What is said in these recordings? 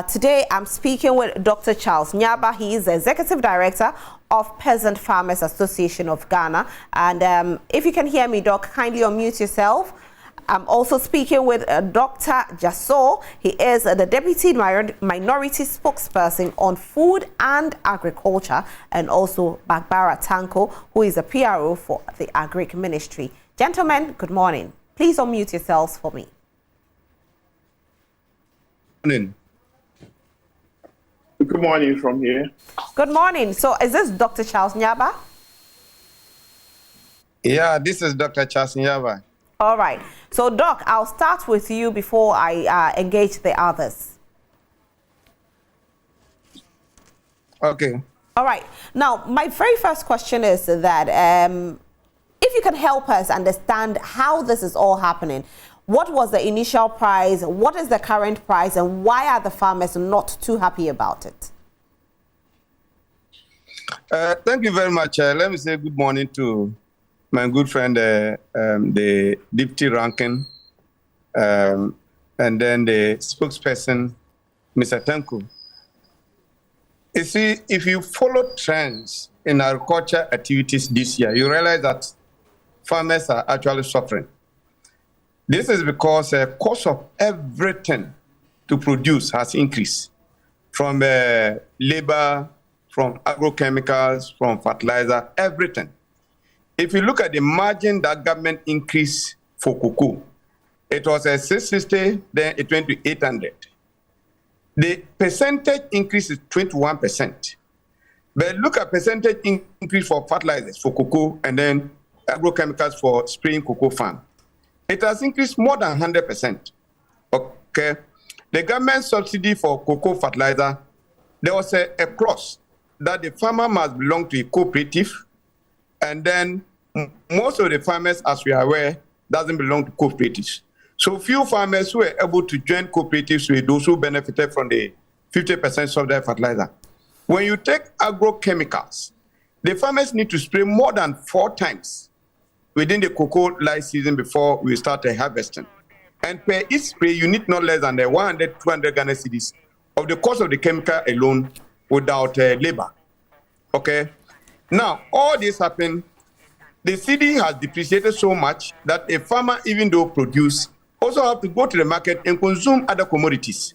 Today, I'm speaking with Dr. CharlesNyaaba. He is the Executive Director of Peasant Farmers Association of Ghana. And if you can hear me, Doc, kindly unmute yourself. I'm also speaking with Dr. Jasaw. He is the Deputy Minority Spokesperson on Food and Agriculture, and also Bagbara Tanko, who is a PRO for the Agric Ministry. Gentlemen, good morning. Please unmute yourselves for me. Morning. Good morning from here. Good morning. So is this Dr. CharlesNyaaba? Yeah, this is Dr. CharlesNyaaba. All right. So, Doc, I'll start with you before I engage the others. Okay. All right. Now, my very first question is that if you can help us understand how this is all happening. What was the initial price? What is the current price? And why are the farmers not too happy about it? Thank you very much. Let me say good morning to my good friend, the deputy ranking, and then the spokesperson, Mr. Tanko. You see, if you follow trends in agriculture activities this year, you realize that farmers are actually suffering. This is because the cost of everything to produce has increased, from labor, from agrochemicals, from fertilizer, everything. If you look at the margin that government increased for cocoa, it was a 660, then it went to 800. The percentage increase is 21%. But look at percentage increase for fertilizers for cocoa and then agrochemicals for spraying cocoa farm. It has increased more than 100%. Okay. The government subsidy for cocoa fertilizer, there was a clause that the farmer must belong to a cooperative, and then most of the farmers, as we are aware, doesn't belong to cooperatives. So few farmers who were able to join cooperatives were those who benefited from the 50% subsidized fertilizer. When you take agrochemicals, the farmers need to spray more than 4 times within the cocoa light season before we start harvesting. And per each spray, you need not less than 100, 200 Ghana cedis of the cost of the chemical alone without labor. Okay? Now, all this happened. The CD has depreciated so much that a farmer, even though produce, also have to go to the market and consume other commodities.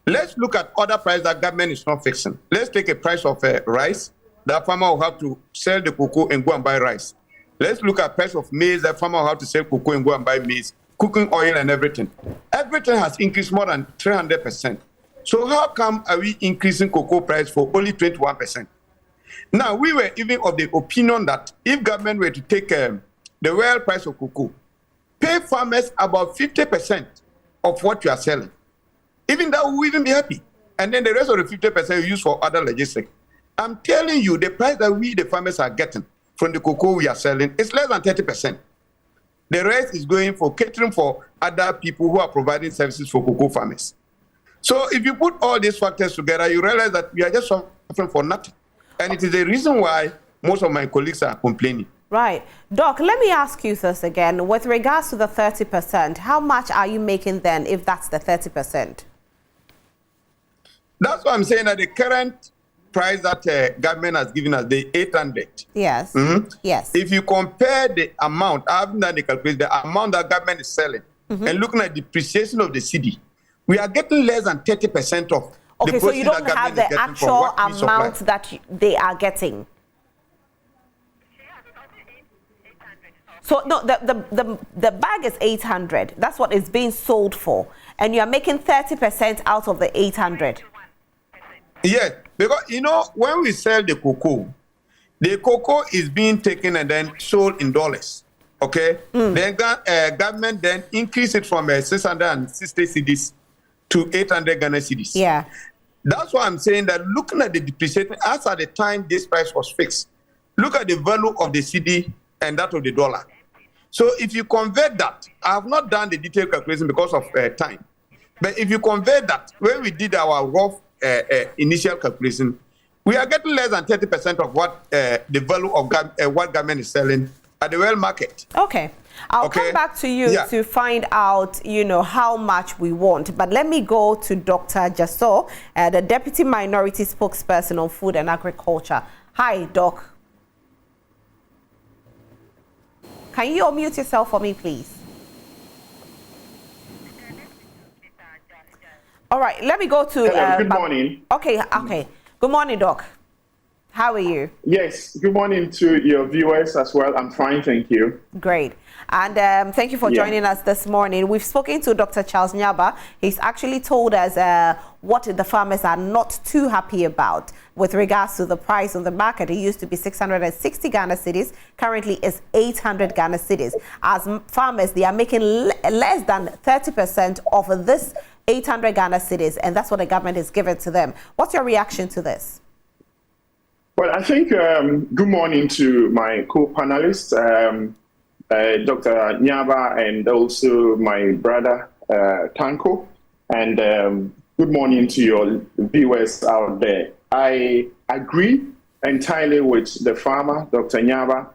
Let's look at other prices that government is not fixing. Let's take a price of rice. That farmer will have to sell the cocoa and go and buy rice. Let's look at price of maize. That farmer will have to sell cocoa and go and buy maize, cooking oil and everything. Everything has increased more than 300%. So how come are we increasing cocoa price for only 21%? Now, we were even of the opinion that if government were to take the real price of cocoa, pay farmers about 50% of what you are selling, even that will even be happy. And then the rest of the 50% you use for other logistics. I'm telling you, the price that we, the farmers, are getting from the cocoa we are selling is less than 30%. The rest is going for catering for other people who are providing services for cocoa farmers. So if you put all these factors together, you realize that we are just suffering for nothing. And it is the reason why most of my colleagues are complaining. Right. Doc, let me ask you this again. With regards to the 30%, how much are you making then if that's the 30%? That's why I'm saying that the current price that government has given us, the 800. Yes. Yes. If you compare the amount, I haven't done the calculation, the amount that government is selling, and looking at the depreciation of the CD, we are getting less than 30% of. Okay, so you don't have the actual amount that they are getting. So no, the bag is 800. That's what it's being sold for, and you are making 30% out of the 800. Yes, because you know when we sell the cocoa is being taken and then sold in dollars. Okay, then government then increase it from 660 cedis to 800 Ghana cedis. Yeah. That's why I'm saying that looking at the depreciation, as at the time this price was fixed, look at the value of the CD and that of the dollar. So if you convert that, I have not done the detailed calculation because of time, but if you convert that, when we did our rough initial calculation, we are getting less than 30% of what the value of what government is selling at the world market. Okay. I'll come back to you to find out, how much we want. But let me go to Dr. Jasaw, the Deputy Minority Spokesperson on Food and Agriculture. Hi, Doc. Can you unmute yourself for me, please? All right, let me go to... Hello, good morning. Okay. Good morning, Doc. How are you? Yes, good morning to your viewers as well. I'm fine, thank you. Great. And thank you for joining us this morning. We've spoken to Dr. Nyaba. He's actually told us what the farmers are not too happy about with regards to the price on the market. It used to be 660 Ghana cedis. Currently, it's 800 Ghana cedis. As farmers, they are making less than 30% of this 800 Ghana cedis, and that's what the government is giving to them. What's your reaction to this? Well, I think good morning to my co-panelists, Dr. Nyaba, and also my brother, Tanko. And good morning to your viewers out there. I agree entirely with the farmer, Dr. Nyaba,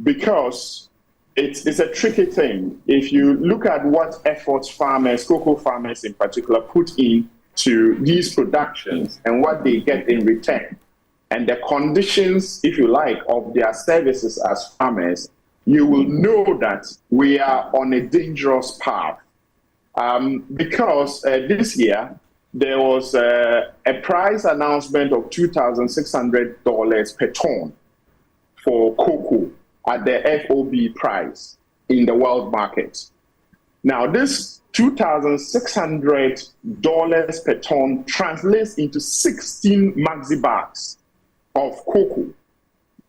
because it's a tricky thing. If you look at what efforts farmers, cocoa farmers in particular, put in to these productions and what they get in return, and the conditions, if you like, of their services as farmers, you will know that we are on a dangerous path. Because this year, there was a price announcement of $2,600 per ton for cocoa at the FOB price in the world market. Now, this $2,600 per ton translates into 16 maxi bags of cocoa.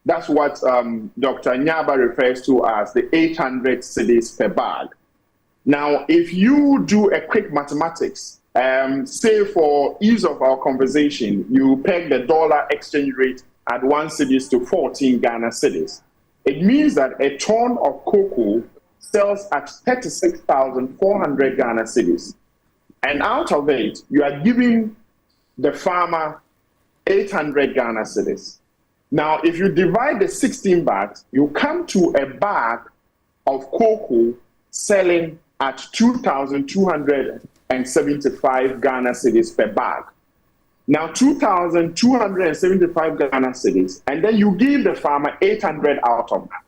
That's what Dr. Nyaba refers to as the 800 cedis per bag. Now, if you do a quick mathematics, say for ease of our conversation, you peg the dollar exchange rate at 1 cedis to 14 Ghana cedis. It means that a ton of cocoa sells at 36,400 Ghana cedis. And out of it, you are giving the farmer 800 Ghana cedis. Now, if you divide the 16 bags, you come to a bag of cocoa selling at 2,275 Ghana cedis per bag. Now, 2,275 Ghana cedis, and then you give the farmer 800 out of that.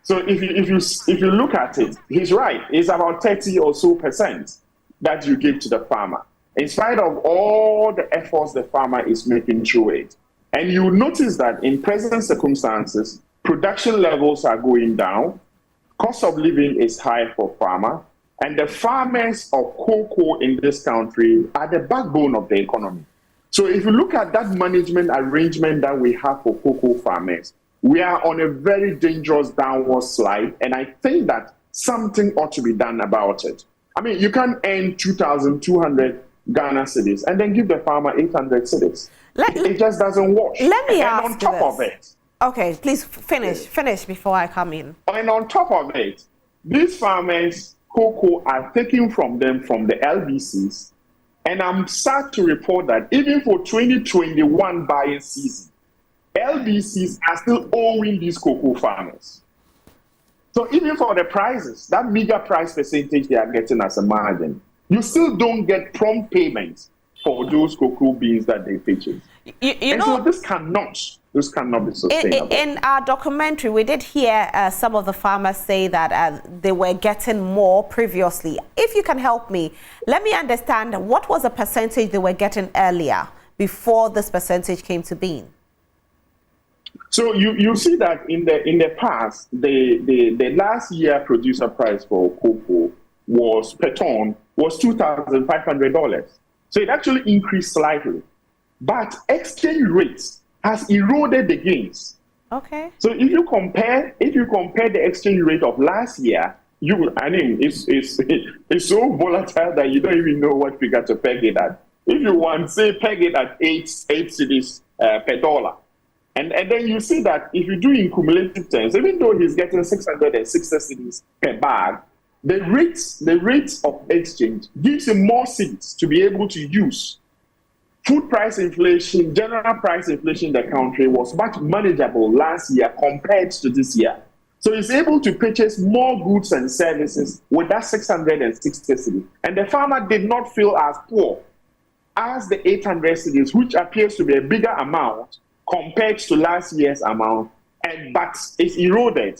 So if you look at it, he's right. It's about 30 or so % that you give to the farmer, in spite of all the efforts the farmer is making through it. And you notice that in present circumstances, production levels are going down, cost of living is high for farmer, and the farmers of cocoa in this country are the backbone of the economy. So if you look at that management arrangement that we have for cocoa farmers, we are on a very dangerous downward slide, and I think that something ought to be done about it. I mean, you can't earn 2,200 Ghana cedis and then give the farmer 800 cedis. It just doesn't wash. Let me ask on top this. of it. Okay, please finish before I come in. And on top of it, these farmers, cocoa are taken from them from the LBCs. And I'm sad to report that even for 2021 buying season, LBCs are still owing these cocoa farmers. So even for the prices, that meager price percentage they are getting as a margin, you still don't get prompt payments for those cocoa beans that they purchase. So this cannot be sustainable. In our documentary, we did hear some of the farmers say that they were getting more previously. If you can help me, let me understand what was the percentage they were getting earlier before this percentage came to being. So you see that in the past, the last year producer price for cocoa was per ton was $2,500. So it actually increased slightly, but exchange rates has eroded the gains. Okay. So if you compare the exchange rate of last year, it's so volatile that you don't even know what figure to peg it at. If you want, say, peg it at 8 cedis per dollar. And then you see that if you do in cumulative terms, even though he's getting 660 cedis per bag, the rates of exchange gives him more cedis to be able to use. Food price inflation, general price inflation in the country was much manageable last year compared to this year. So he's able to purchase more goods and services with that 660 cedis. And the farmer did not feel as poor as the 800 cedis, which appears to be a bigger amount compared to last year's amount, but it's eroded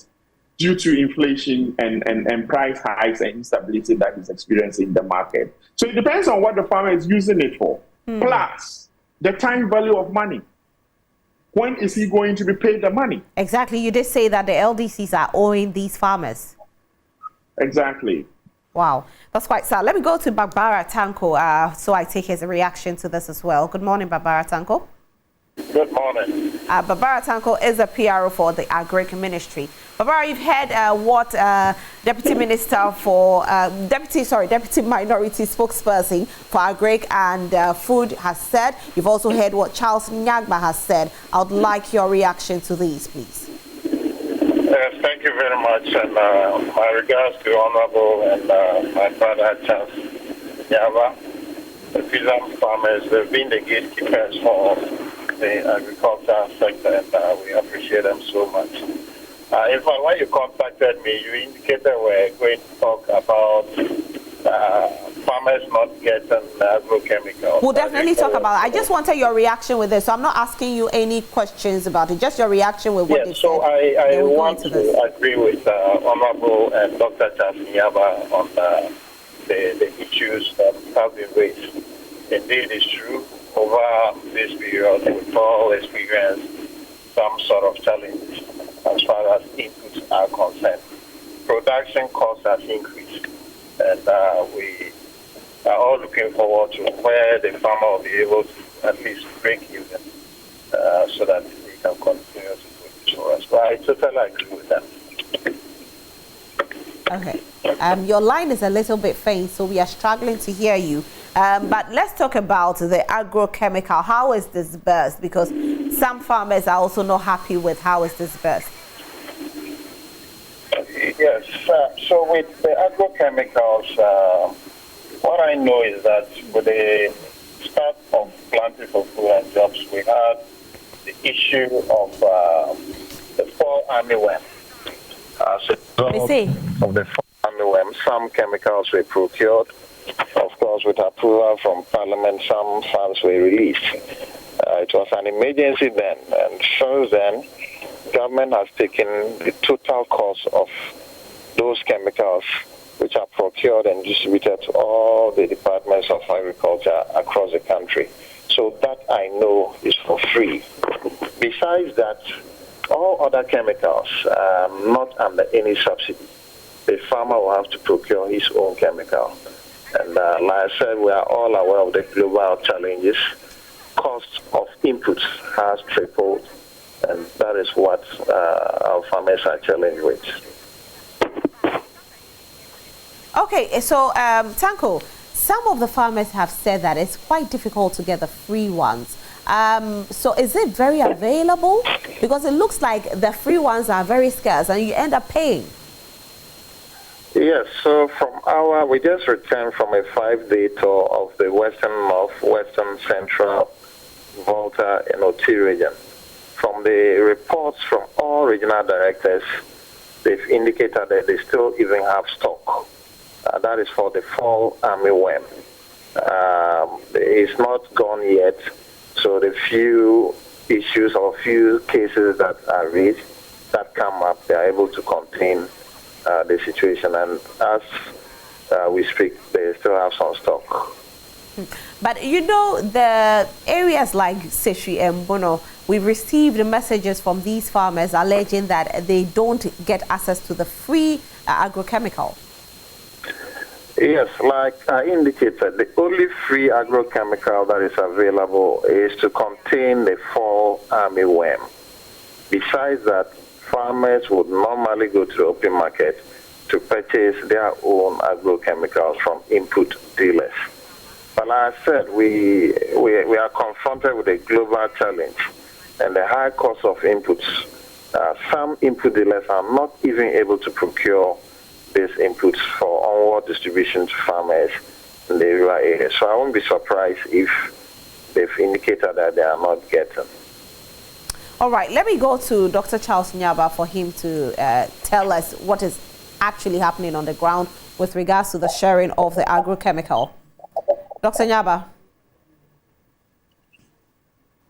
due to inflation and price hikes and instability that is experiencing in the market. So it depends on what the farmer is using it for. Plus, the time value of money. When is he going to be paid the money? Exactly. You did say that the LDCs are owing these farmers. Exactly. Wow. That's quite sad. Let me go to Barbara Tanko so I take his reaction to this as well. Good morning, Barbara Tanko. Good morning. Barbara Tanko is a PRO for the Agro Ministry. Barbara, you've heard what Deputy Minority Spokesperson for Agric and Food has said. You've also heard what CharlesNyaaba has said. I would like your reaction to these, please. Yes, thank you very much. And my regards to the Honorable and my brother CharlesNyaaba. The peasant farmers, they've been the gatekeepers for the agricultural sector, and we appreciate them so much. In fact, when you contacted me, you indicated we're going to talk about farmers not getting agrochemicals. We'll definitely talk about it. I just wanted your reaction with this, so I'm not asking you any questions about it, just your reaction with what they said. So I want to agree with Honorable and Dr. CharlesNyaaba on the issues that have been raised. Indeed, it's true. Over this period, we've all experienced some sort of challenge as far as inputs are concerned. Production costs have increased, and we are all looking forward to where the farmer will be able to at least break even so that he can continue to produce for us. But I totally agree with that. Okay. Your line is a little bit faint, so we are struggling to hear you. But let's talk about the agrochemical. How is disbursed? Because some farmers are also not happy with how it's disbursed. Yes. So with the agrochemicals, what I know is that with the start of Planting for Food and Jobs, we had the issue of the fall armyworm. Of the fall armyworm, some chemicals were procured. Of course, with approval from Parliament, some funds were released. It was an emergency then, and since then, government has taken the total cost of those chemicals, which are procured and distributed to all the departments of agriculture across the country. So that I know is for free. Besides that, all other chemicals are not under any subsidy. The farmer will have to procure his own chemical. And like I said, we are all aware of the global challenges. Cost of inputs has tripled, and that is what our farmers are challenged with. Okay, so Tanko, some of the farmers have said that it's quite difficult to get the free ones. So is it very available? Because it looks like the free ones are very scarce and you end up paying. Yes, so we just returned from a 5-day tour of the Western North, Western Central, Volta, and Oti region. From the reports from all regional directors, they've indicated that they still even have stock. That is for the fall armyworm. It's not gone yet, so the few issues or few cases that are raised that come up, they are able to contain the situation, and as we speak, they still have some stock. But you know, the areas like Seshwi and Bono, we've received messages from these farmers alleging that they don't get access to the free agrochemical. Yes, like I indicated, the only free agrochemical that is available is to contain the fall armyworm. Besides that, farmers would normally go to the open market to purchase their own agrochemicals from input dealers. But like I said, we are confronted with a global challenge and the high cost of inputs. Some input dealers are not even able to procure these inputs for onward distribution to farmers in the rural areas. So I won't be surprised if they've indicated that they are not getting. All right, let me go to Dr. Charles Nyaba for him to tell us what is actually happening on the ground with regards to the sharing of the agrochemical. Dr. Nyaba.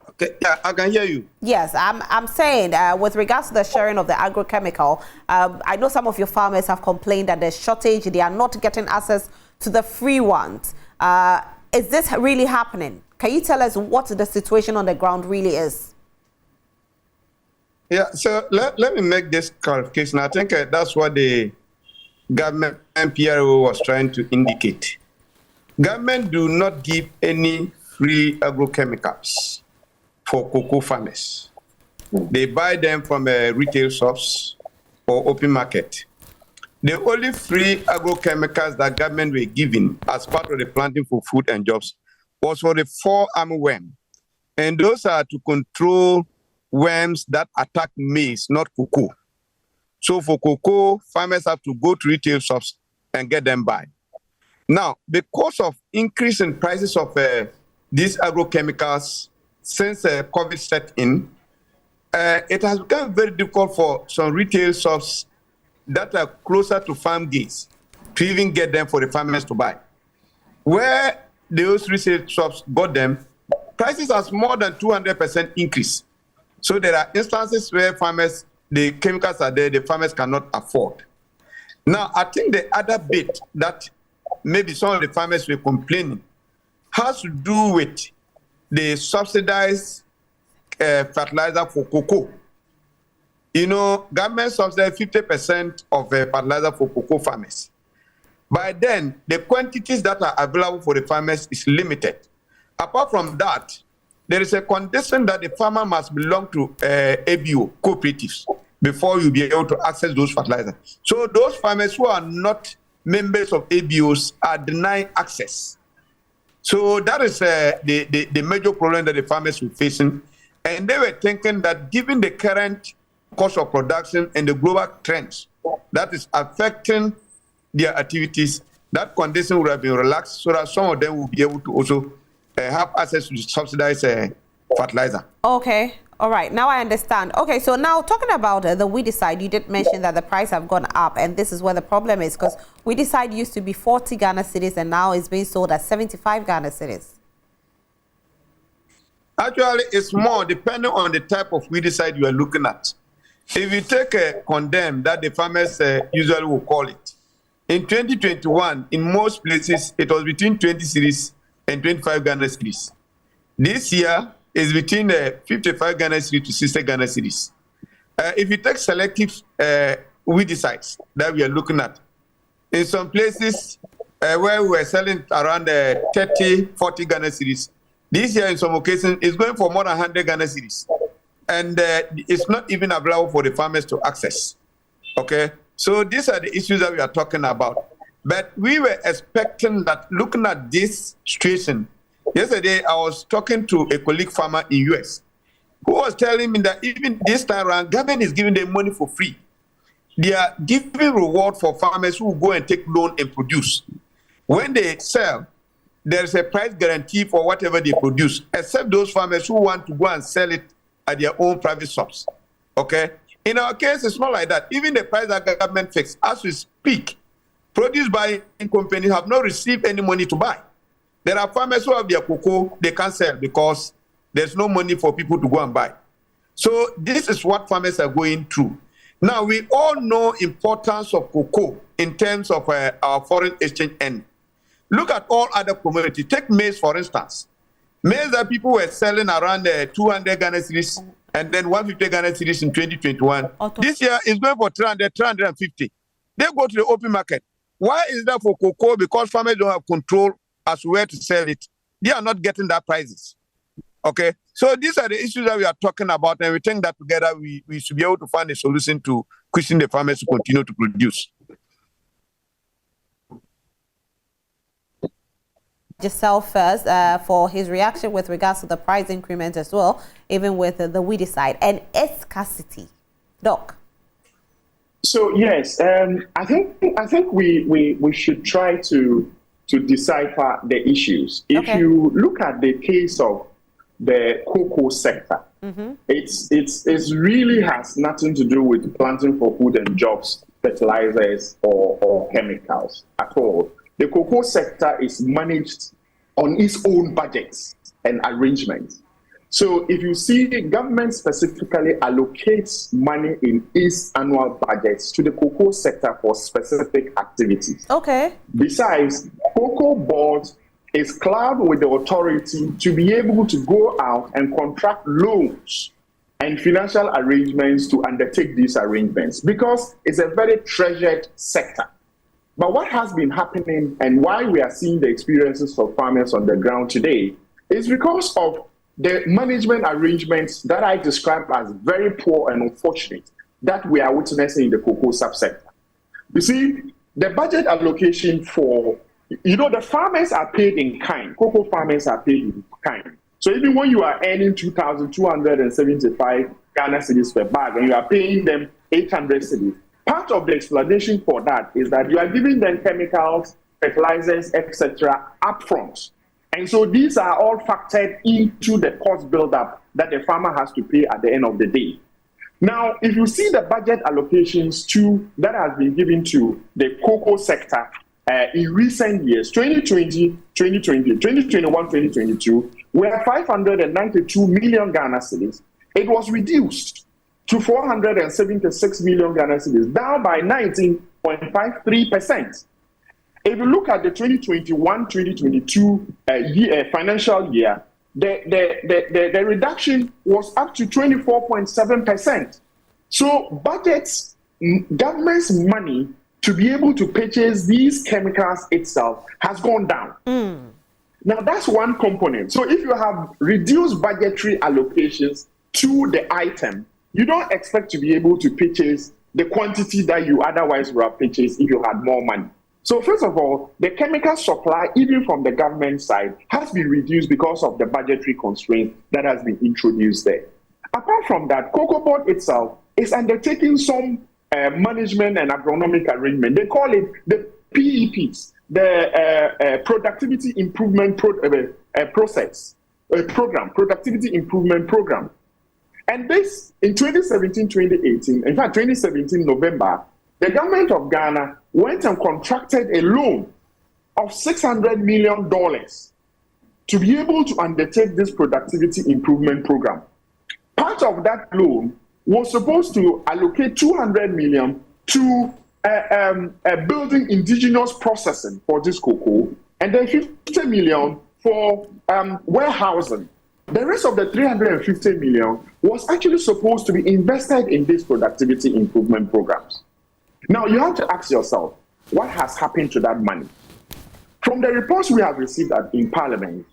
Okay, yeah, I can hear you. Yes, I'm saying with regards to the sharing of the agrochemical, I know some of your farmers have complained that there's shortage, they are not getting access to the free ones. Is this really happening? Can you tell us what the situation on the ground really is? Yeah, so let me make this clarification. I think that's what the government MPRO was trying to indicate. Government do not give any free agrochemicals for cocoa farmers. They buy them from retail shops or open market. The only free agrochemicals that government were giving as part of the planting for food and jobs was for the 4 armyworm. And those are to control worms that attack maize, not cocoa. So for cocoa, farmers have to go to retail shops and get them by. Now, because of increase in prices of these agrochemicals since COVID set in, it has become very difficult for some retail shops that are closer to farm gates to even get them for the farmers to buy. Where those retail shops got them, prices are more than 200% increase. So there are instances where farmers, the chemicals are there, the farmers cannot afford. Now, I think the other bit that maybe some of the farmers were complaining has to do with the subsidized fertilizer for cocoa. You know, government subsidized 50% of fertilizer for cocoa farmers. By then, the quantities that are available for the farmers is limited. Apart from that, there is a condition that the farmer must belong to ABO, cooperatives, before you be able to access those fertilizers. So those farmers who are not members of ABOs are denied access. So that is the major problem that the farmers were facing. And they were thinking that given the current cost of production and the global trends that is affecting their activities, that condition would have been relaxed so that some of them will be able to also have access to subsidized fertilizer. Okay, all right, now I understand. Okay, so now talking about the weedicide, you did mention that the price have gone up, and this is where the problem is, because weedicide used to be 40 Ghana cedis and now it's being sold at 75 Ghana cedis. Actually, it's more depending on the type of weedicide you are looking at. If you take a condemn that the farmers usually will call it, in 2021, in most places, it was between 20 cedis and 25 Ghana cedis. This year is between 55 Ghana cedis to 60 Ghana cedis. If you take selective weedicides that we are looking at, in some places where we were selling around 30, 40 Ghana cedis, this year in some occasions it's going for more than 100 Ghana cedis. And it's not even available for the farmers to access. Okay? So these are the issues that we are talking about. But we were expecting that, looking at this situation, yesterday I was talking to a colleague farmer in US who was telling me that even this time around, government is giving them money for free. They are giving reward for farmers who go and take loan and produce. When they sell, there is a price guarantee for whatever they produce, except those farmers who want to go and sell it at their own private shops. Okay? In our case, it's not like that. Even the price that government fixed, as we speak, produce buying companies have not received any money to buy. There are farmers who have their cocoa, they can't sell because there's no money for people to go and buy. So this is what farmers are going through. Now, we all know importance of cocoa in terms of our foreign exchange end. Look at all other commodities. Take maize, for instance. Maize that people were selling around 200 Ghana cedis and then 150 Ghana cedis in 2021. This year is going for 300, 350. They go to the open market. Why is that for cocoa? Because farmers don't have control as to where to sell it. They are not getting that prices. Okay? So these are the issues that we are talking about, and we think that together we should be able to find a solution to cushion the farmers to continue to produce. Yourself first for his reaction with regards to the price increment as well, even with the weedicide and its scarcity. Doc. So yes, I think we should try to decipher the issues. If you look at the case of the cocoa sector. It's really has nothing to do with planting for food and jobs, fertilizers or chemicals at all. The cocoa sector is managed on its own budgets and arrangements. So if you see, government specifically allocates money in its annual budgets to the cocoa sector for specific activities. Okay. Besides, cocoa board is clad with the authority to be able to go out and contract loans and financial arrangements to undertake these arrangements, because it's a very treasured sector. But what has been happening and why we are seeing the experiences of farmers on the ground today is because of the management arrangements that I describe as very poor and unfortunate that we are witnessing in the cocoa subsector. You see, the budget allocation for, the farmers are paid in kind. Cocoa farmers are paid in kind. So even when you are earning 2,275 Ghana cedis per bag and you are paying them 800 cedis, part of the explanation for that is that you are giving them chemicals, fertilizers, etc. upfront. And so these are all factored into the cost buildup that the farmer has to pay at the end of the day. Now, if you see the budget allocations that has been given to the cocoa sector in recent years, 2020, 2021, 2022, were 592 million Ghana cedis. It was reduced to 476 million Ghana cedis, down by 19.53%. If you look at the 2021-2022 financial year, the reduction was up to 24.7%. So budgets, government's money to be able to purchase these chemicals itself has gone down. Now that's one component. So if you have reduced budgetary allocations to the item, you don't expect to be able to purchase the quantity that you otherwise would have purchased if you had more money. So first of all, the chemical supply, even from the government side, has been reduced because of the budgetary constraint that has been introduced there. Apart from that, Cocoa Board itself is undertaking some management and agronomic arrangement. They call it the PEPs, the Productivity Improvement Program, Productivity Improvement Program. And this, in 2017-2018, in fact, 2017 November, the government of Ghana went and contracted a loan of $600 million to be able to undertake this productivity improvement program. Part of that loan was supposed to allocate $200 million to building indigenous processing for this cocoa, and then $50 million for warehousing. The rest of the $350 million was actually supposed to be invested in these productivity improvement programs. Now, you have to ask yourself, what has happened to that money? From the reports we have received in Parliament,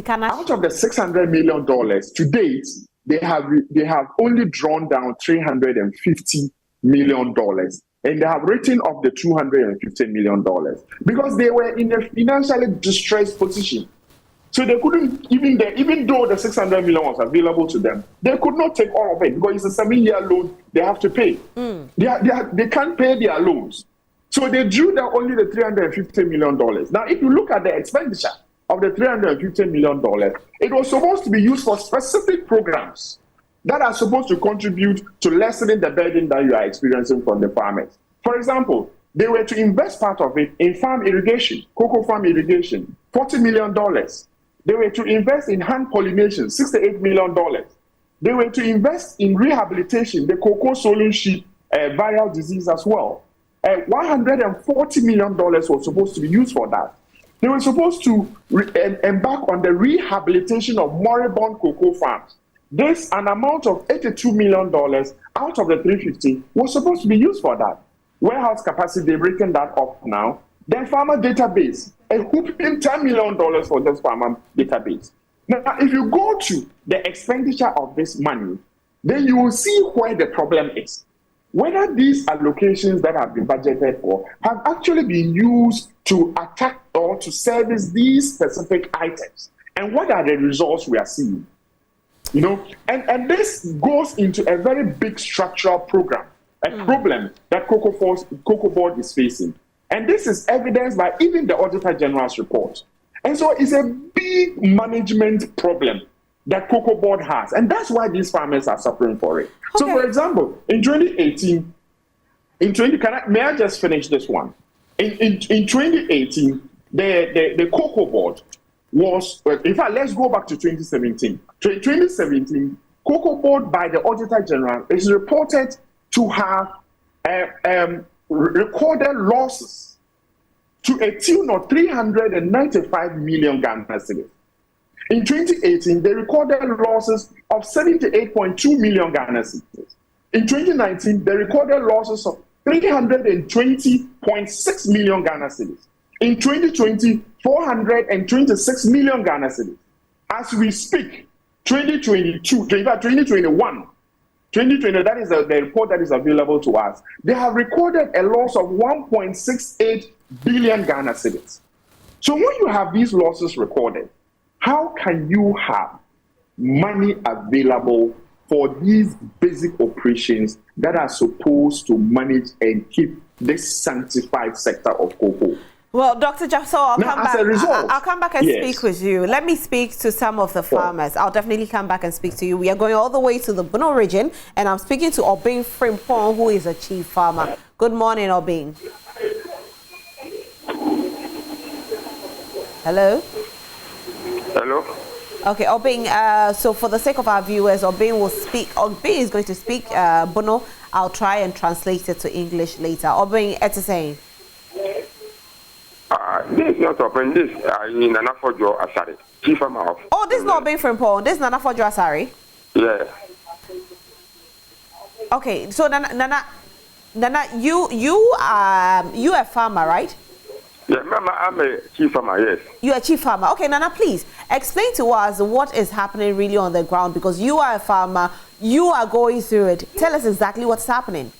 out of the $600 million to date, they have only drawn down $350 million, and they have written off the $250 million because they were in a financially distressed position. So they couldn't, even though the $600 million was available to them, they could not take all of it because it's a 7-year loan they have to pay. They can't pay their loans. So they drew down only the $350 million. Now, if you look at the expenditure of the $350 million, it was supposed to be used for specific programs that are supposed to contribute to lessening the burden that you are experiencing from the farmers. For example, they were to invest part of it in farm irrigation, cocoa farm irrigation, $40 million. They were to invest in hand pollination, $68 million. They were to invest in rehabilitation, the cocoa swollen sheep viral disease as well. $140 million was supposed to be used for that. They were supposed to embark on the rehabilitation of moribund cocoa farms. This, an amount of $82 million out of the $350 was supposed to be used for that. Warehouse capacity, they've written that up now. Then farmer database, a whooping $10 million for this farmer database. Now, if you go to the expenditure of this money, then you will see where the problem is. Whether these allocations that have been budgeted for have actually been used to attack or to service these specific items. And what are the results we are seeing? And this goes into a very big structural program, problem that Cocoa Board is facing. And this is evidenced by even the Auditor General's report. And so it's a big management problem that Cocoa Board has. And that's why these farmers are suffering for it. Okay. So, for example, in 2018, may I just finish this one? In 2018, the Cocoa Board was, in fact, let's go back to 2017. 2017, Cocoa Board by the Auditor General is reported to have recorded losses to a tune of 395 million Ghana cedis. In 2018, they recorded losses of 78.2 million Ghana cedis. In 2019, they recorded losses of 320.6 million Ghana cedis. In 2020, 426 million Ghana cedis. As we speak, 2021, that is the report that is available to us. They have recorded a loss of 1.68 billion Ghana cedis. So when you have these losses recorded, how can you have money available for these basic operations that are supposed to manage and keep this sanctified sector of cocoa? Well, Dr. Jasaw, I'll come back and speak with you. Let me speak to some of the farmers. I'll definitely come back and speak to you. We are going all the way to the Bono region, and I'm speaking to Obing Frimpong, who is a chief farmer. Good morning, Obing. Hello? Hello? Okay, Obing, so for the sake of our viewers, Obing is going to speak Bono. I'll try and translate it to English later. Obing, it's saying. This is not open. This in Nanafojo Asari. Chief farmer of. Oh, this is not being from Paul. This is Nanafojo Asari. Yeah. Okay, so Nana, you are a farmer, right? Yeah, Mama, I'm a chief farmer. Yes. You are a chief farmer. Okay, Nana, please explain to us what is happening really on the ground, because you are a farmer. You are going through it. Tell us exactly what's happening.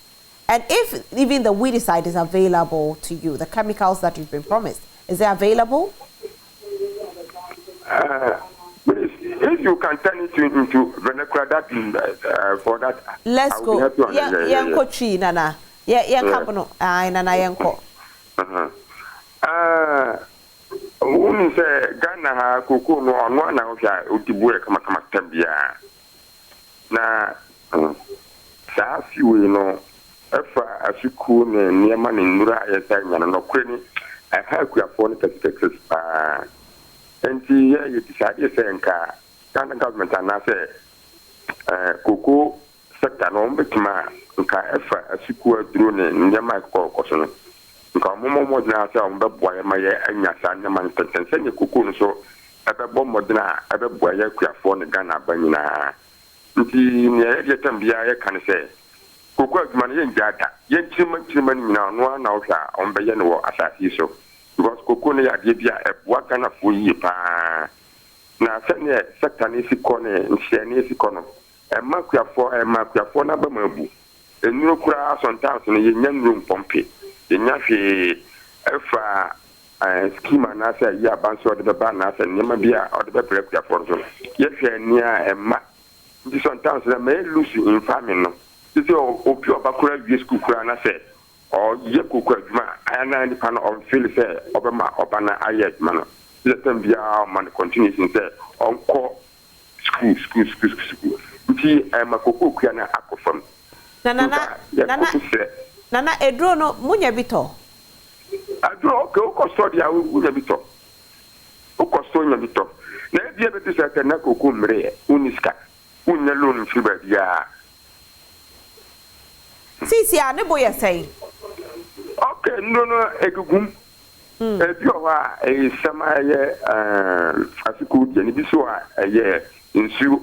And if even the weedicide is available to you, the chemicals that you've been promised, is it available? Please, if you can turn it into vernacular, that for that. Let's go. Yanko tree, Nana. Yanko no. Nana yanko. When say Ghana ha cocoa no ono na ofia otibue kama tambia. Na sa fiwe no. Efa asiku ne niema ne nura ayesa nyana no kwani aha kuafo ne Texas pa enti ye decide say nka Ghana government anase koko sector no mbetima nka efa asiku aduro ne niema kokoso no nka momo na say on beboa ye maye anya sa niema ne tense ne koko no so ebebo modina ebeboa ye kuafo ne Ghana banyina nti ne ye tambia ye kan say Cocoa man yen jada yen chirman na no na ofa on be yen wo asasi so because cocoa ne ya de bia e boa kana fo yi pa na se ne sector ne siko ne nhye ne siko no e makuafo na ba mabu enuro kura sometimes ne yen nyanru pompe yen hwe efa schema na se ya banso de ba na se ne ma bia o de be kuafo so ye hwe ne a ma di sometimes na me lose in farming no so opi obakura wie school kura na say or ye kokwa adwuma ana ni pa no on feel say obema obana aye adwuma no let them be man continue say onko school nti makoko kua na akofam nana edro no munya bito adro okay o kosto dia munya bito o kosto nya bito na e bia be say na koko mre uniska unya loan fiba dia Sisi a ne boye say. Okay, no egugum. Ebi owa sama ye asiku je ni biso a ye nsu.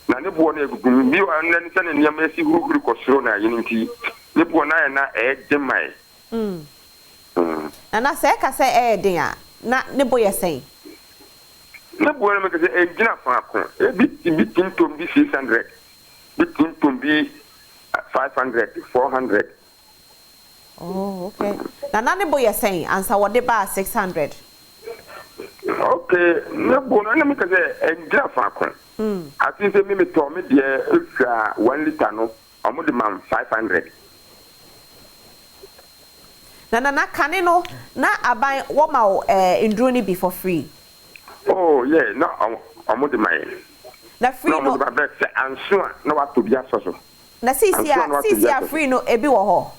Na ne bo na egugum bi wa na nse ne nyama esi huruguru kosoro na ye nti. Ne bo na ye na demai. Na say ka say den a na ne boye say. Ne bo na me ka say gina fa ko. Ebi tintom bi 600. Bi tintom bi 500, 400. Oh, okay. Now, none boy are saying, answer what they buy 600. Okay, no, no, because a graph. I think they may tell me the 1 liter no, I'm more than 500. Na can you know, na I buy what my in Droni be for free. Oh, yeah, no, I'm more than my. Na free no. Anso na wa to bia so. Na sisi free no ebi wo ho.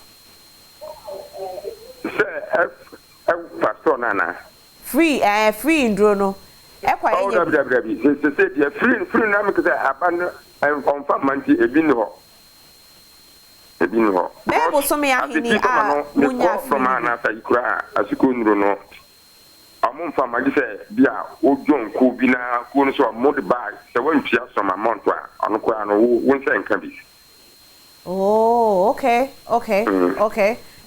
Pastor nana. Free ndro no. Ekwa enye. Oh, say free na me say aban on fa manti ebi ni ho. Ebo so me ahini munya from ana sa ikura asiko ndro no. Amon fa magi say bia ojon ko bi na ko no so mod bag se wan tua some amount a ono ko ano won say nka bi. Oh, okay.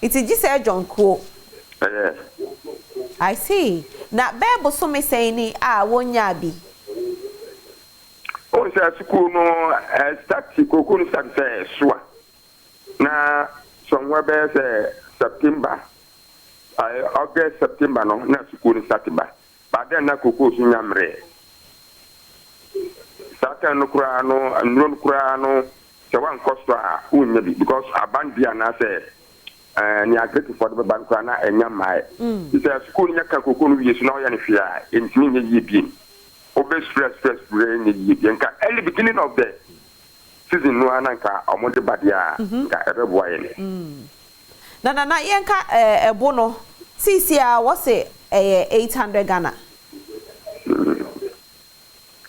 It is just a John Ko. I see. Now, Bebo so me say ni wonya bi. O say school no start ko no start say swa. Na somewhere be say September. August September no na school no start ba. But then na koko so nyamre. Satan no kura no anron kura no se wan cost a unya bi because abandia na say ni agree for the bank na enya mai. It is school nya ka koko no yesu na o ya ne fia entimi nya yibi. Obe stress brain nya yibi nka early beginning of the season no ananka omode badia nka ereboa ye ne. Na yenka ebo no sisi a what say 800 Ghana.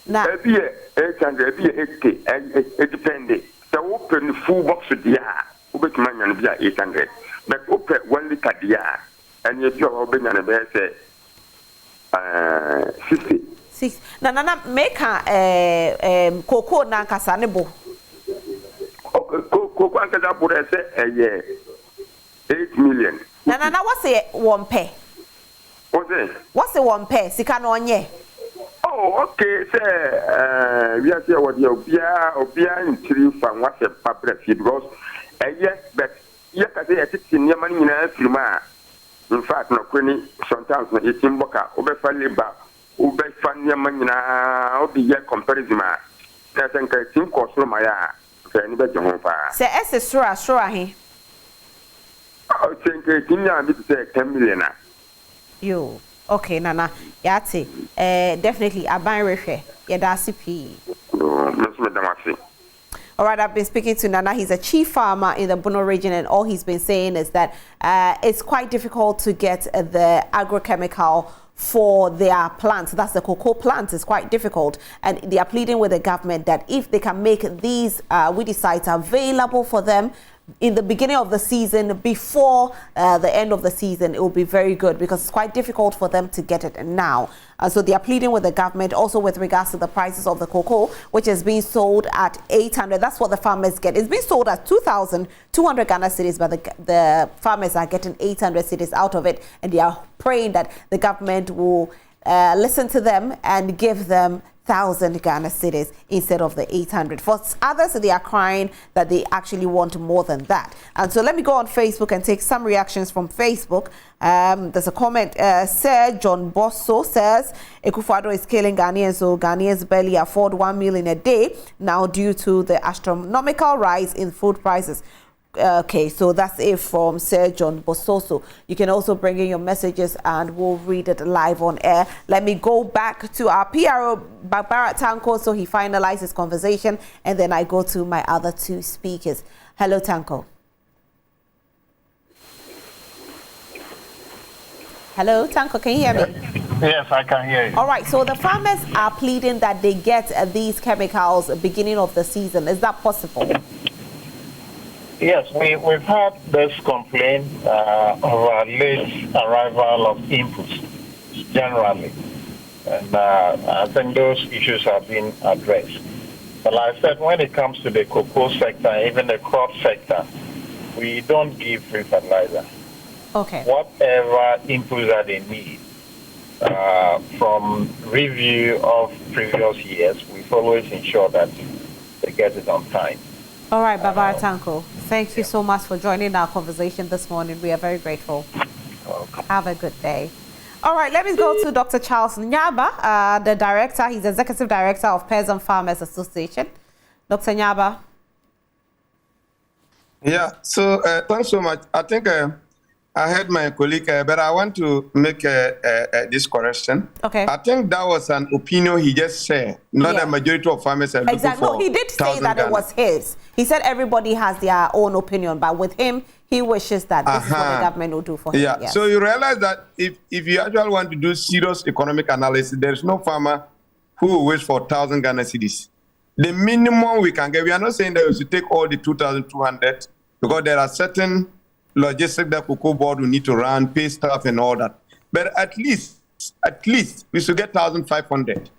Na ebi 800 ebi 80 it depend. So open full box dia obetuma nya no bia 800. But open 1 liter dia and you pure obenya na be say 60. Na make cocoa na nkasa ne bo. Cocoa nkasa bo say 8 million. Na what say one pay? What's the one pay? Sika no onye. Oh, okay. Say we are here what you obia in 3 from what the public because yes, but yes, I say it's in your money in a firma. In fact, no kweni sometimes no it's in boka obefa labor obefa your money na obi ye comparison ma. That's an team cost from my say any better home fa. Say S sura he. I think Kenya need to say 10 million. Yo. Okay, Nana. Yati. Definitely aban refe. Yedasi P. All right, I've been speaking to Nana. He's a chief farmer in the Bono region, and all he's been saying is that it's quite difficult to get the agrochemical for their plants. That's the cocoa plants. It's quite difficult, and they are pleading with the government that if they can make these weedicides available for them in the beginning of the season, before the end of the season, it will be very good because it's quite difficult for them to get it now. So they are pleading with the government also with regards to the prices of the cocoa, which is being sold at 800. That's what the farmers get. It's being sold at 2,200 Ghana cedis, but the farmers are getting 800 cedis out of it, and they are praying that the government will listen to them and give them 1,000 Ghana cedis instead of the 800. For others, they are crying that they actually want more than that. And so let me go on Facebook and take some reactions from Facebook. There's a comment. Sir John Bosso says, Ekufado is killing Ghanaians, so Ghanaians barely afford 1 meal in a day now due to the astronomical rise in food prices. Okay, so that's it from Sir John Bososo. You can also bring in your messages and we'll read it live on air. Let me go back to our PRO, Barbara Tanko, so he finalizes his conversation, and then I go to my other two speakers. Hello, Tanko. Hello, Tanko, can you hear me? Yes, I can hear you. All right, so the farmers are pleading that they get these chemicals beginning of the season. Is that possible? Yes, we've had this complaint of a late arrival of inputs generally. And I think those issues have been addressed. But like I said, when it comes to the cocoa sector, even the crop sector, we don't give free fertilizer. Okay. Whatever inputs that they need, from review of previous years, we always ensure that they get it on time. All right, Barbara Tanko, thank you so much for joining our conversation this morning. We are very grateful. Okay. Have a good day. All right, let me go to Dr. CharlesNyaaba, the director. He's executive director of Peasant Farmers Association. Dr. Nyaba. Yeah, so thanks so much. I think I heard my colleague, but I want to make this correction. Okay. I think that was an opinion he just said. Not a majority of farmers are looking exactly. for. No, he did say that it was his. He said everybody has their own opinion, but with him, he wishes that this is what the government will do for him. Yeah. Yes. So you realize that if you actually want to do serious economic analysis, there is no farmer who will wish for 1,000 Ghana cedis. The minimum we can get, we are not saying that we should take all the 2,200 because there are certain logistics that Cocoa Board will need to run, pay staff and all that. But at least we should get 1,500.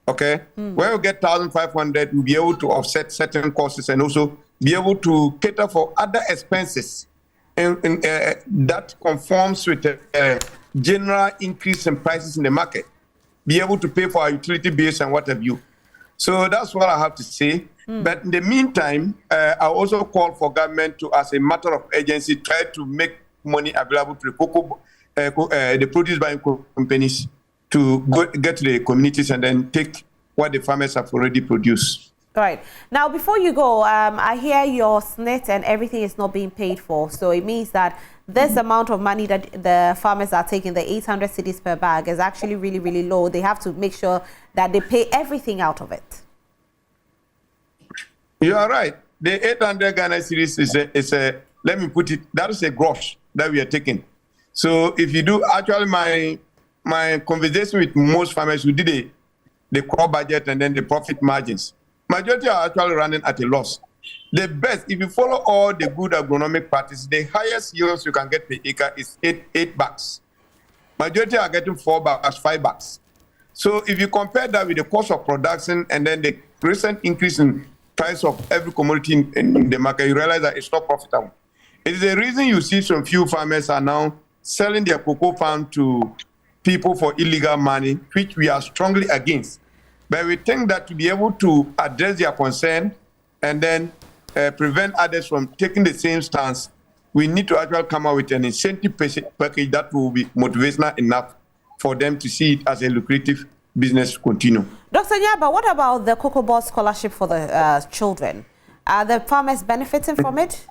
Okay? When we get 1,500, we'll be able to offset certain costs and also be able to cater for other expenses and that conforms with the general increase in prices in the market. Be able to pay for our utility bills and what have you. So that's what I have to say. But in the meantime, I also call for government to, as a matter of urgency, try to make money available to the produce buying companies to get to the communities and then take what the farmers have already produced. Right. Now, before you go, I hear your SNIT and everything is not being paid for. So it means that this amount of money that the farmers are taking, the 800 cedis per bag, is actually really, really low. They have to make sure that they pay everything out of it. You are right. The 800 Ghana cedis is a, let me put it, that is a gross that we are taking. So if you do, actually my conversation with most farmers who did the crop budget and then the profit margins, majority are actually running at a loss. The best, if you follow all the good agronomic practices, the highest yields you can get per acre is 8 bucks. Majority are getting 4 bucks, 5 bucks. So if you compare that with the cost of production and then the recent increase in price of every commodity in the market, you realize that it's not profitable. It is the reason you see some few farmers are now selling their cocoa farm to people for illegal money, which we are strongly against. But we think that to be able to address their concern and then prevent others from taking the same stance, we need to actually come out with an incentive package that will be motivational enough for them to see it as a lucrative business to continue. Dr. Nyaaba, what about the Cocoa Board scholarship for the children? Are the farmers benefiting from it?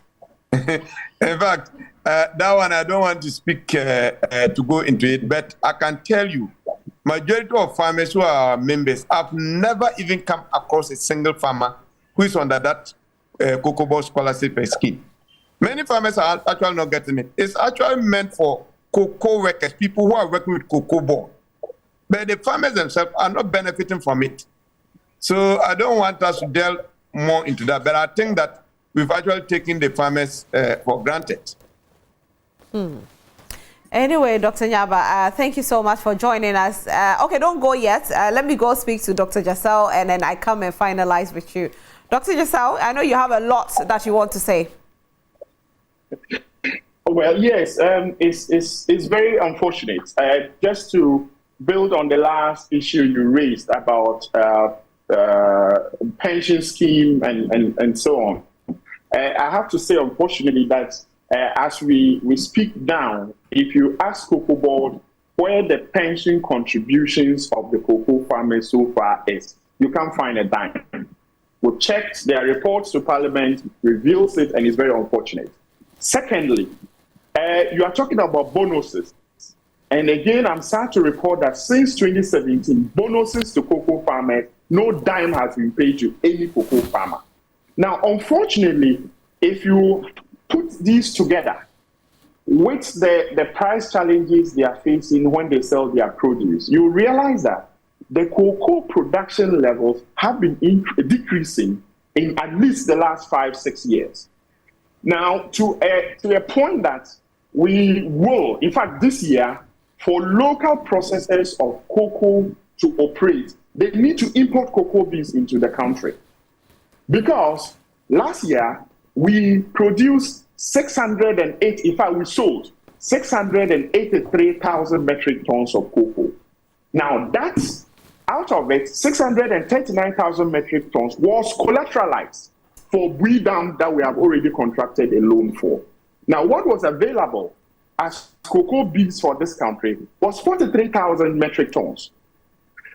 In fact, that one I don't want to speak to go into it, but I can tell you, majority of farmers who are members have never even come across a single farmer who is under that Cocoa Board scholarship scheme. Many farmers are actually not getting it. It's actually meant for cocoa workers, people who are working with Cocoa Board. But the farmers themselves are not benefiting from it. So I don't want us to delve more into that, but I think that we've actually taken the farmers for granted. Anyway, Dr. Nyaaba, thank you so much for joining us. Okay, don't go yet. Let me go speak to Dr. Jasaw, and then I come and finalize with you. Dr. Jasaw, I know you have a lot that you want to say. Well, yes, it's very unfortunate. Just to build on the last issue you raised about pension scheme and so on, I have to say, unfortunately, that as we speak now, if you ask Cocoa Board where the pension contributions of the cocoa farmers so far is, you can't find a dime. We checked their reports to Parliament, reveals it, and it's very unfortunate. Secondly, you are talking about bonuses. And again, I'm sad to report that since 2017, bonuses to cocoa farmers, no dime has been paid to any cocoa farmer. Now, unfortunately, if you put these together with the price challenges they are facing when they sell their produce, you realize that the cocoa production levels have been decreasing in at least the last 5-6 years. Now, to a point that we will, in fact, this year, for local processors of cocoa to operate, they need to import cocoa beans into the country. Because last year, we produced 608, in fact, we sold 683,000 metric tons of cocoa. Now, that's out of it, 639,000 metric tons was collateralized for breeding that we have already contracted a loan for. Now, what was available as cocoa beans for this country was 43,000 metric tons.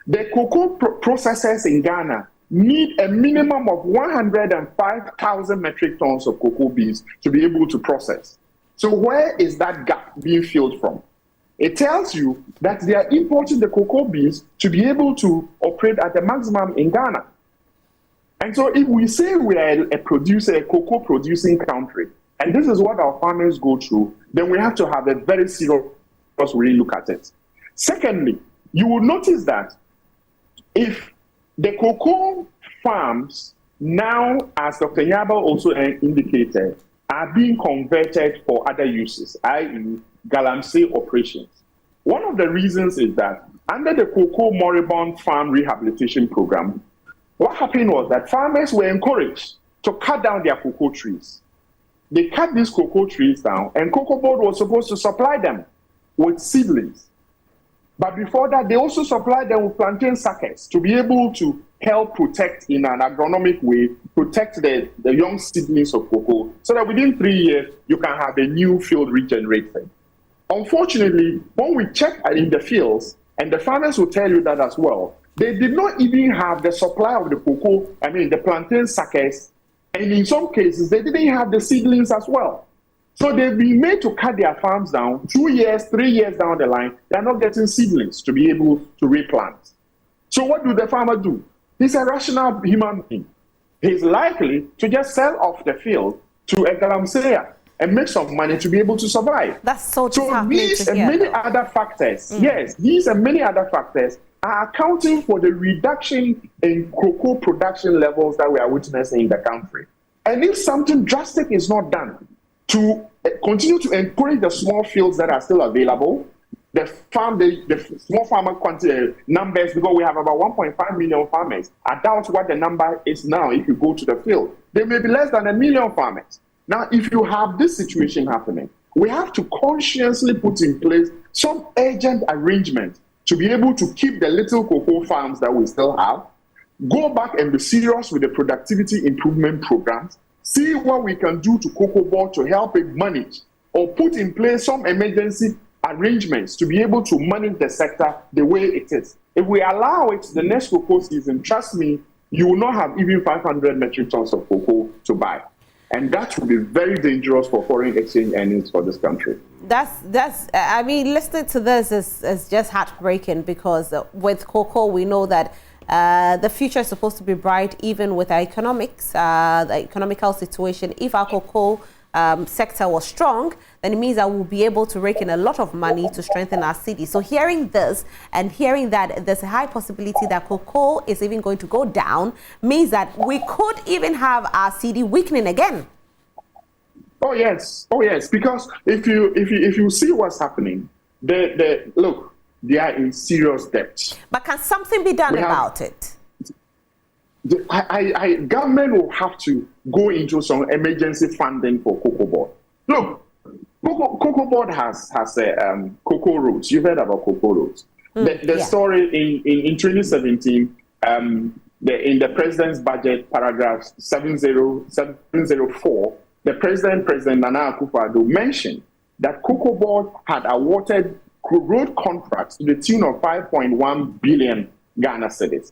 The cocoa processors in Ghana need a minimum of 105,000 metric tons of cocoa beans to be able to process. So where is that gap being filled from? It tells you that they are importing the cocoa beans to be able to operate at the maximum in Ghana. And so if we say we are a producer, a cocoa producing country, and this is what our farmers go through, then we have to have a very serious way look at it. Secondly, you will notice that if the cocoa farms now, as Dr. Nyaba also indicated, are being converted for other uses, i.e. galamsey operations. One of the reasons is that under the Cocoa Moribund Farm Rehabilitation Program, what happened was that farmers were encouraged to cut down their cocoa trees. They cut these cocoa trees down, and Cocoa Board was supposed to supply them with seedlings. But before that, they also supplied them with plantain suckers to be able to help protect, in an agronomic way, protect the young seedlings of cocoa, so that within 3 years, you can have a new field regenerated. Unfortunately, when we check in the fields, and the farmers will tell you that as well, they did not even have the supply of the cocoa, the plantain suckers, and in some cases, they didn't have the seedlings as well. So they've been made to cut their farms down 2 years, 3 years down the line. They're not getting seedlings to be able to replant. So what do the farmer do? He's a rational human being. He's likely to just sell off the field to a galamseyer and make some money to be able to survive. That's so these and many other factors, yes, these and many other factors are accounting for the reduction in cocoa production levels that we are witnessing in the country. And if something drastic is not done to continue to encourage the small fields that are still available, the small farmer quantity numbers, because we have about 1.5 million farmers. I doubt what the number is now if you go to the field. There may be less than 1 million farmers. Now, if you have this situation happening, we have to consciously put in place some urgent arrangement to be able to keep the little cocoa farms that we still have, go back and be serious with the productivity improvement programs, see what we can do to Cocoa Board to help it manage, or put in place some emergency arrangements to be able to manage the sector the way it is. If we allow it the next cocoa season, trust me, you will not have even 500 metric tons of cocoa to buy. And that would be very dangerous for foreign exchange earnings for this country. Listening to this is just heartbreaking, because with cocoa, we know that the future is supposed to be bright, even with our economics, the economical situation. If our cocoa sector was strong, then it means that we'll be able to rake in a lot of money to strengthen our city. So hearing this and hearing that there's a high possibility that cocoa is even going to go down means that we could even have our city weakening again. Oh yes, because if you see what's happening, look, they are in serious debt. But can something be done about it? Government will have to go into some emergency funding for Cocoa Board. Look, Cocoa Board has cocoa roads. You've heard about cocoa roads. The story in 2017, in the president's budget, paragraph 704, the President Nana Akufo-Addo mentioned that Cocoa Board had awarded road contracts to the tune of 5.1 billion Ghana cedis.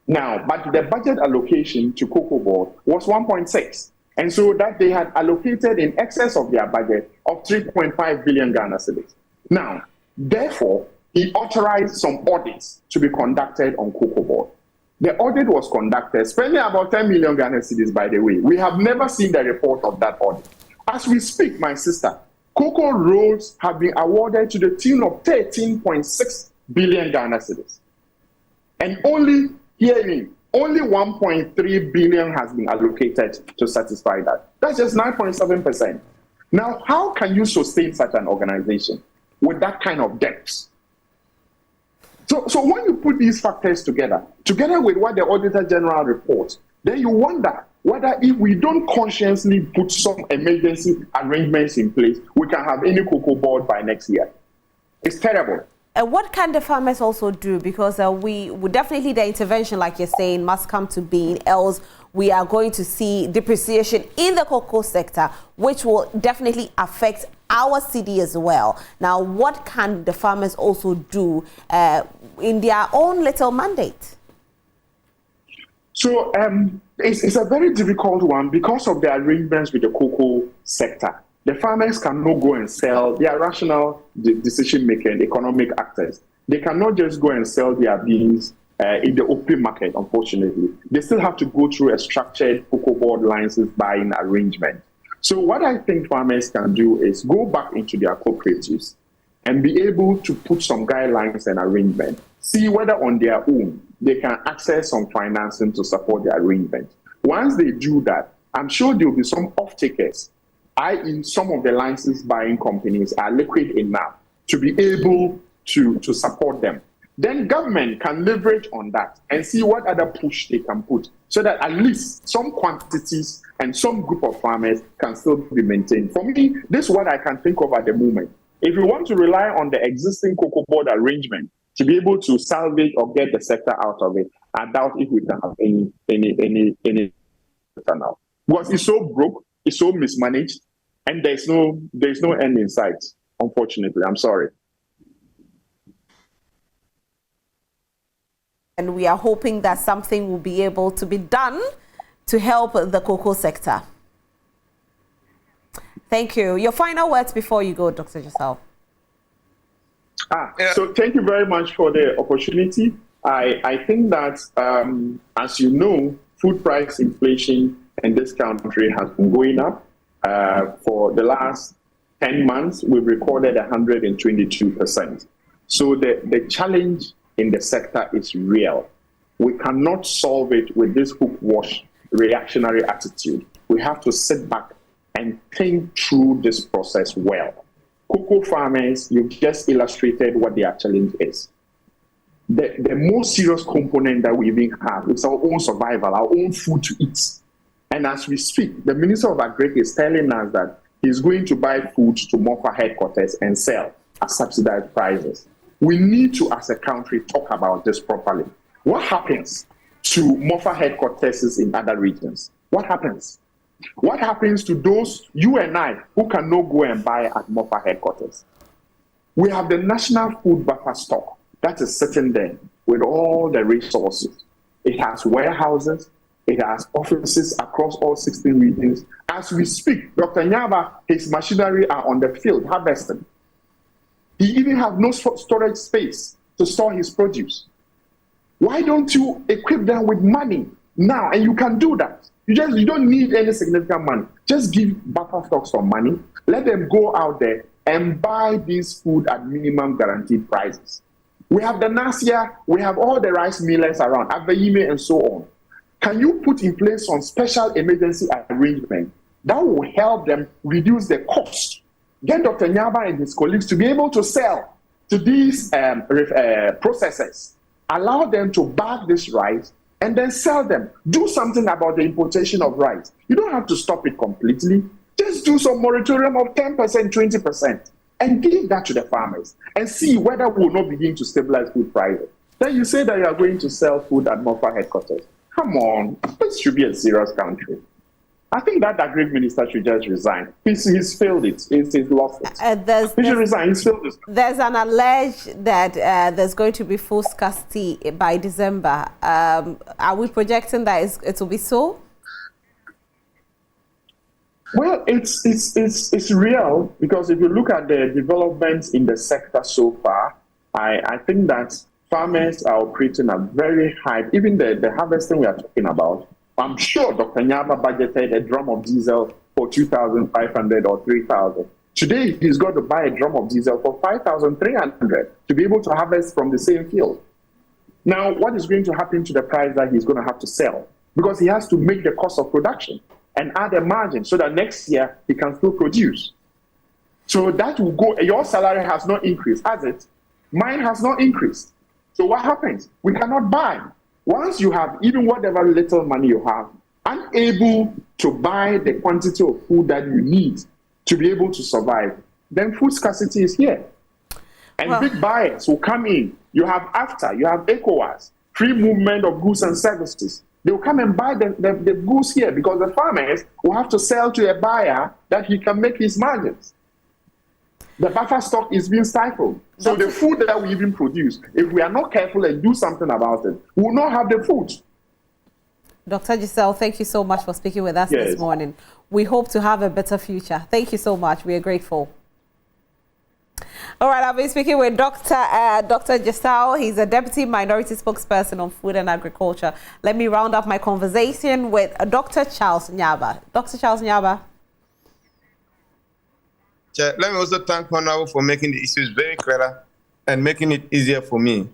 Now, but the budget allocation to Cocoa Board was 1.6. And so that they had allocated in excess of their budget of 3.5 billion Ghana cedis. Now, therefore, he authorized some audits to be conducted on Cocoa Board. The audit was conducted, spending about 10 million Ghana cedis, by the way. We have never seen the report of that audit. As we speak, my sister, cocoa roads have been awarded to the tune of 13.6 billion Ghana cedis. And only 1.3 billion has been allocated to satisfy that. That's just 9.7%. Now, how can you sustain such an organization with that kind of debt? So when you put these factors together with what the Auditor General reports, then you wonder whether if we don't consciously put some emergency arrangements in place, we can have any cocoa board by next year. It's terrible. What can the farmers also do? Because we definitely, the intervention, like you're saying, must come to being, else we are going to see depreciation in the cocoa sector, which will definitely affect our city as well. Now, what can the farmers also do in their own little mandate? So it's a very difficult one because of the arrangements with the cocoa sector. The farmers cannot go and sell. They are rational decision-making, economic actors. They cannot just go and sell their beans in the open market, unfortunately. They still have to go through a structured cocoa board license buying arrangement. So what I think farmers can do is go back into their cooperatives and be able to put some guidelines and arrangement. See whether on their own they can access some financing to support the arrangement. Once they do that, I'm sure there will be some off-takers, i.e. some of the license buying companies are liquid enough to be able to support them. Then government can leverage on that and see what other push they can put so that at least some quantities and some group of farmers can still be maintained. For me, this is what I can think of at the moment. If you want to rely on the existing cocoa board arrangement to be able to salvage or get the sector out of it, I doubt if we can have any now. Because it's so broke, it's so mismanaged, and there's no end in sight, unfortunately. I'm sorry. And we are hoping that something will be able to be done to help the cocoa sector. Thank you. Your final words before you go, Dr. Jasaw. So thank you very much for the opportunity. I think that, as you know, food price inflation in this country has been going up. For the last 10 months, we've recorded 122%. So the challenge in the sector is real. We cannot solve it with this hook wash reactionary attitude. We have to sit back and think through this process well. Cocoa farmers, you've just illustrated what their challenge is. The most serious component that we even have is our own survival, our own food to eat. And as we speak, the Minister of Agri is telling us that he's going to buy food to MOFA headquarters and sell at subsidized prices. We need to, as a country, talk about this properly. What happens to MOFA headquarters in other regions? What happens? What happens to those, you and I, who cannot go and buy at MOFA headquarters? We have the National Food Buffer Stock that is sitting there with all the resources. It has warehouses, it has offices across all 16 regions. As we speak, Dr. Nyaba, his machinery are on the field harvesting. He even has no storage space to store his produce. Why don't you equip them with money now? And you can do that. You don't need any significant money. Just give buffer stocks some money. Let them go out there and buy this food at minimum guaranteed prices. We have the Nasia, we have all the rice millers around, Aveyime and so on. Can you put in place some special emergency arrangement that will help them reduce the cost? Get Dr. Nyaba and his colleagues to be able to sell to these processors. Allow them to bag this rice and then sell them. Do something about the importation of rice. You don't have to stop it completely. Just do some moratorium of 10%, 20%, and give that to the farmers and see whether we will not begin to stabilize food prices. Then you say that you are going to sell food at MOFA headquarters. Come on, this should be a serious country. I think that Agri minister should just resign. He's failed it. He's lost it. He should resign. He's failed it. There's an allege that there's going to be full scarcity by December. Are we projecting that it will be so? Well, it's real, because if you look at the developments in the sector so far, I think that farmers are operating at very high, even the harvesting we are talking about. I'm sure Dr. Nyaba budgeted a drum of diesel for 2,500 or 3,000. Today, he's got to buy a drum of diesel for 5,300 to be able to harvest from the same field. Now, what is going to happen to the price that he's going to have to sell? Because he has to make the cost of production and add a margin so that next year he can still produce. So that will go, your salary has not increased, has it? Mine has not increased. So what happens? We cannot buy. Once you have even whatever little money you have, unable to buy the quantity of food that you need to be able to survive, then food scarcity is here. And big buyers will come in. You have AFTA, you have ECOWAS, free movement of goods and services. They will come and buy the goods here, because the farmers will have to sell to a buyer that he can make his margins. The buffer stock is being stifled. So the food that we even produce, if we are not careful and do something about it, we will not have the food. Dr. Jasaw, thank you so much for speaking with us this morning. We hope to have a better future. Thank you so much. We are grateful. All right, I'll be speaking with Dr. Jasaw. He's a Deputy Minority Spokesperson on Food and Agriculture. Let me round up my conversation with Dr. CharlesNyaaba. Dr. CharlesNyaaba. Let me also thank Honorable for making the issues very clearer and making it easier for me.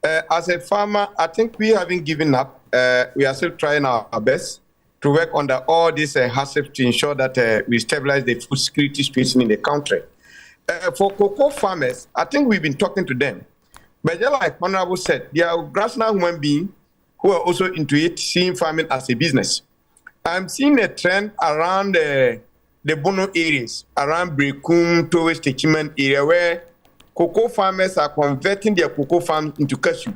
As a farmer, I think we haven't given up. We are still trying our best to work under all these hassles to ensure that we stabilize the food security situation in the country. For cocoa farmers, I think we've been talking to them. But just like Honorable said, there are grassroots human beings who are also into it, seeing farming as a business. I'm seeing a trend around the Bono areas, around Brekum, towards the Chiman area, where cocoa farmers are converting their cocoa farms into cashew,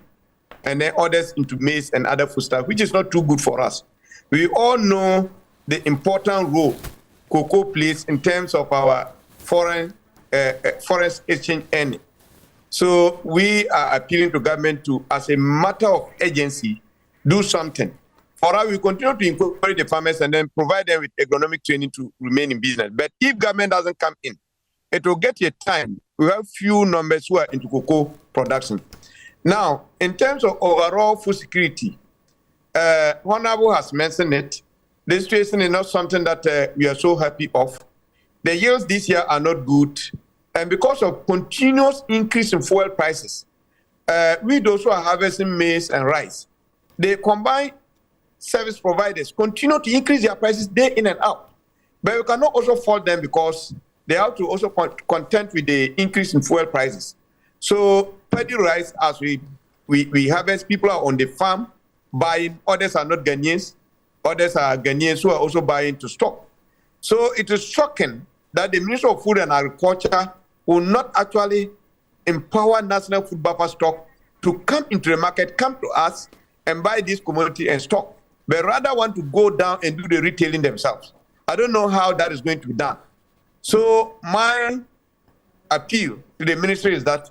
and then others into maize and other foodstuffs, which is not too good for us. We all know the important role cocoa plays in terms of our foreign exchange earning. So we are appealing to government to, as a matter of urgency, do something. For us, we continue to encourage the farmers and then provide them with agronomic training to remain in business. But if government doesn't come in, it will get a time. We have few numbers who are into cocoa production. Now, in terms of overall food security, Honorable has mentioned it. This situation is not something that we are so happy of. The yields this year are not good. And because of continuous increase in fuel prices, we those who are harvesting maize and rice, the combined service providers continue to increase their prices day in and out. But we cannot also fault them because they have to also contend with the increase in fuel prices. So paddy rice, as we harvest, people are on the farm buying, others are not Ghanaians, others are Ghanaians who are also buying to stock. So it is shocking that the Ministry of Food and Agriculture will not actually empower national food buffer stock to come into the market, come to us and buy this commodity and stock, but rather want to go down and do the retailing themselves. I don't know how that is going to be done. So my appeal to the ministry is that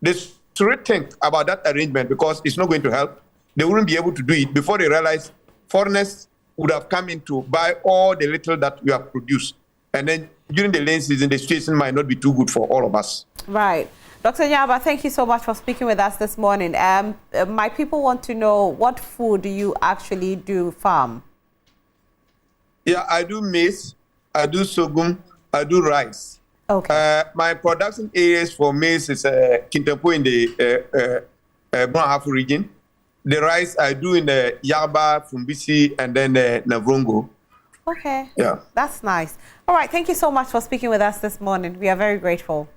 they should rethink about that arrangement because it's not going to help. They wouldn't be able to do it before they realize foreigners would have come in to buy all the little that we have produced. And then during the rain season, the situation might not be too good for all of us. Right. Dr. Nyaba, thank you so much for speaking with us this morning. My people want to know, what food do you actually do farm? Yeah, I do maize, I do sorghum, I do rice. Okay. My production areas for maize is Kintampo in the Bonahafu region. The rice I do in the Yaba, Fumbisi, and then Navrongo. Okay. Yeah. That's nice. All right. Thank you so much for speaking with us this morning. We are very grateful.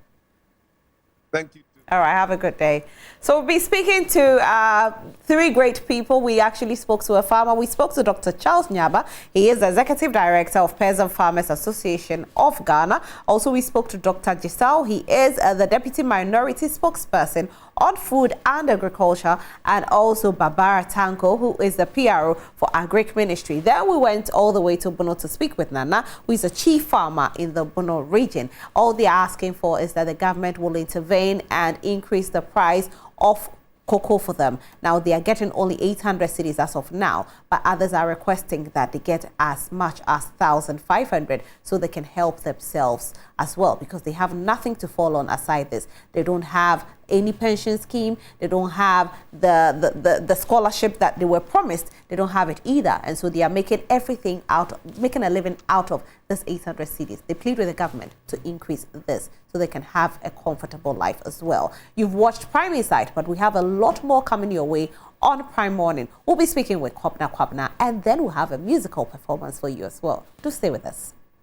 Thank you. All right. Have a good day. So we'll be speaking to three great people. We actually spoke to a farmer. We spoke to Dr. CharlesNyaaba. He is the Executive Director of Peasant Farmers Association of Ghana. Also, we spoke to Dr. Jasaw. He is the Deputy Minority Spokesperson on Food and Agriculture, and also Barbara Tanko, who is the PRO for Agric Ministry. Then we went all the way to Bono to speak with Nana, who is a chief farmer in the Bono region. All they are asking for is that the government will intervene and increase the price of cocoa for them. Now, they are getting only 800 cedis as of now, but others are requesting that they get as much as 1,500 so they can help themselves as well, because they have nothing to fall on aside this. They don't have any pension scheme. They don't have the scholarship that they were promised. They don't have it either. And so they are making everything making a living out of this 800 cedis. They plead with the government to increase this so they can have a comfortable life as well. You've watched Prime Insight, but we have a lot more coming your way on Prime Morning. We'll be speaking with Kwabna, and then we'll have a musical performance for you as well. Do stay with us.